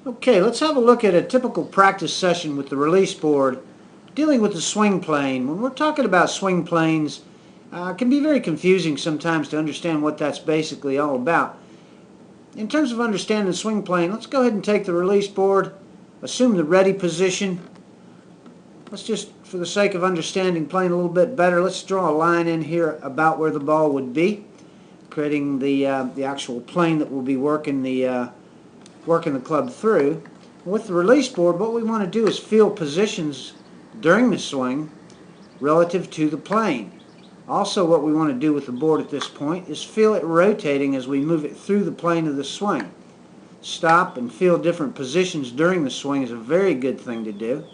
Okay, let's have a look at a typical practice session with the release board dealing with the swing plane. When we're talking about swing planes, it can be very confusing sometimes to understand what that's basically all about. In terms of understanding the swing plane, let's go ahead and take the release board, assume the ready position. Let's just, for the sake of understanding playing a little bit better, let's draw a line in here about where the ball would be, creating the actual plane that we'll be working the club through. With the release board, what we want to do is feel positions during the swing relative to the plane. Also, what we want to do with the board at this point is feel it rotating as we move it through the plane of the swing. Stop and feel different positions during the swing is a very good thing to do.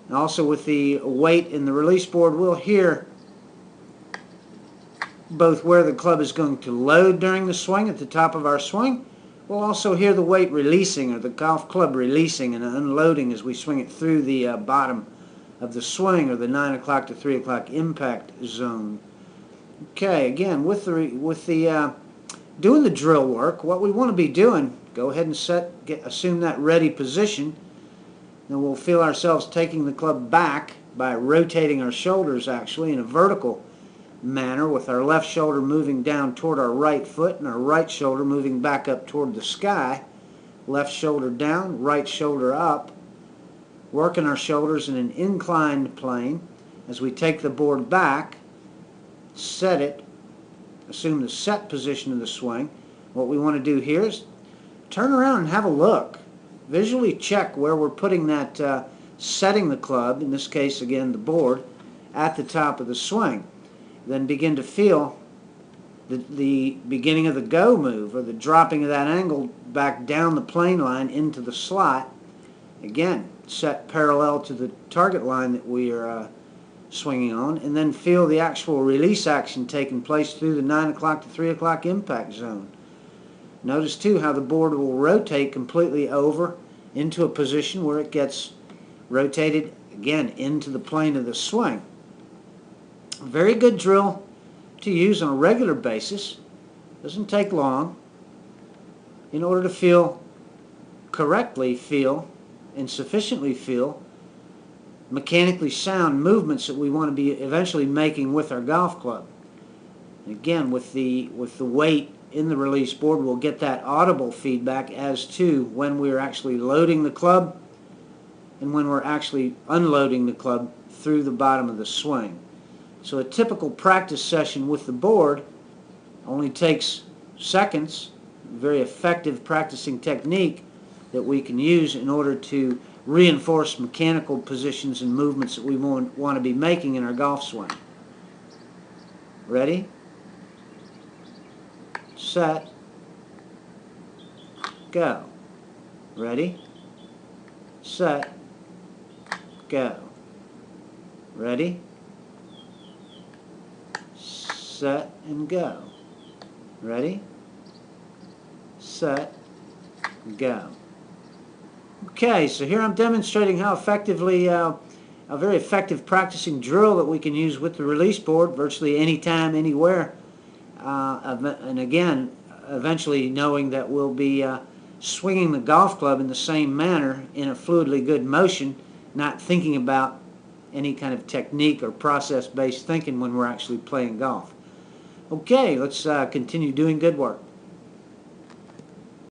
And also, with the weight in the release board, we'll hear both where the club is going to load during the swing at the top of our swing. We'll also hear the weight releasing, or the golf club releasing and unloading as we swing it through the bottom of the swing, or the 9 o'clock to 3 o'clock impact zone. Okay, again, with the doing the drill work, what we want to be doing, go ahead and assume that ready position. Then we'll feel ourselves taking the club back by rotating our shoulders actually in a vertical manner, with our left shoulder moving down toward our right foot and our right shoulder moving back up toward the sky. Left shoulder down, right shoulder up, working our shoulders in an inclined plane as we take the board back, set it, assume the set position of the swing. What we want to do here is turn around and have a look. Visually check where we're putting that, setting the club, in this case again the board, at the top of the swing. Then begin to feel the beginning of the go move, or the dropping of that angle back down the plane line into the slot. Again, set parallel to the target line that we are swinging on, and then feel the actual release action taking place through the 9 o'clock to 3 o'clock impact zone. Notice too how the board will rotate completely over into a position where it gets rotated again into the plane of the swing. A very good drill to use on a regular basis. Doesn't take long in order to correctly feel and sufficiently feel mechanically sound movements that we want to be eventually making with our golf club. And again, with the weight in the release board, we'll get that audible feedback as to when we're actually loading the club and when we're actually unloading the club through the bottom of the swing. So a typical practice session with the board only takes seconds. Very effective practicing technique that we can use in order to reinforce mechanical positions and movements that we want to be making in our golf swing. Ready? Set. Go. Ready? Set. Go. Ready? Set and go. Ready? Set. Go. Okay, so here I'm demonstrating how effectively a very effective practicing drill that we can use with the release board virtually anytime, anywhere. And again, eventually knowing that we'll be swinging the golf club in the same manner in a fluidly good motion, not thinking about any kind of technique or process-based thinking when we're actually playing golf. Okay, let's continue doing good work.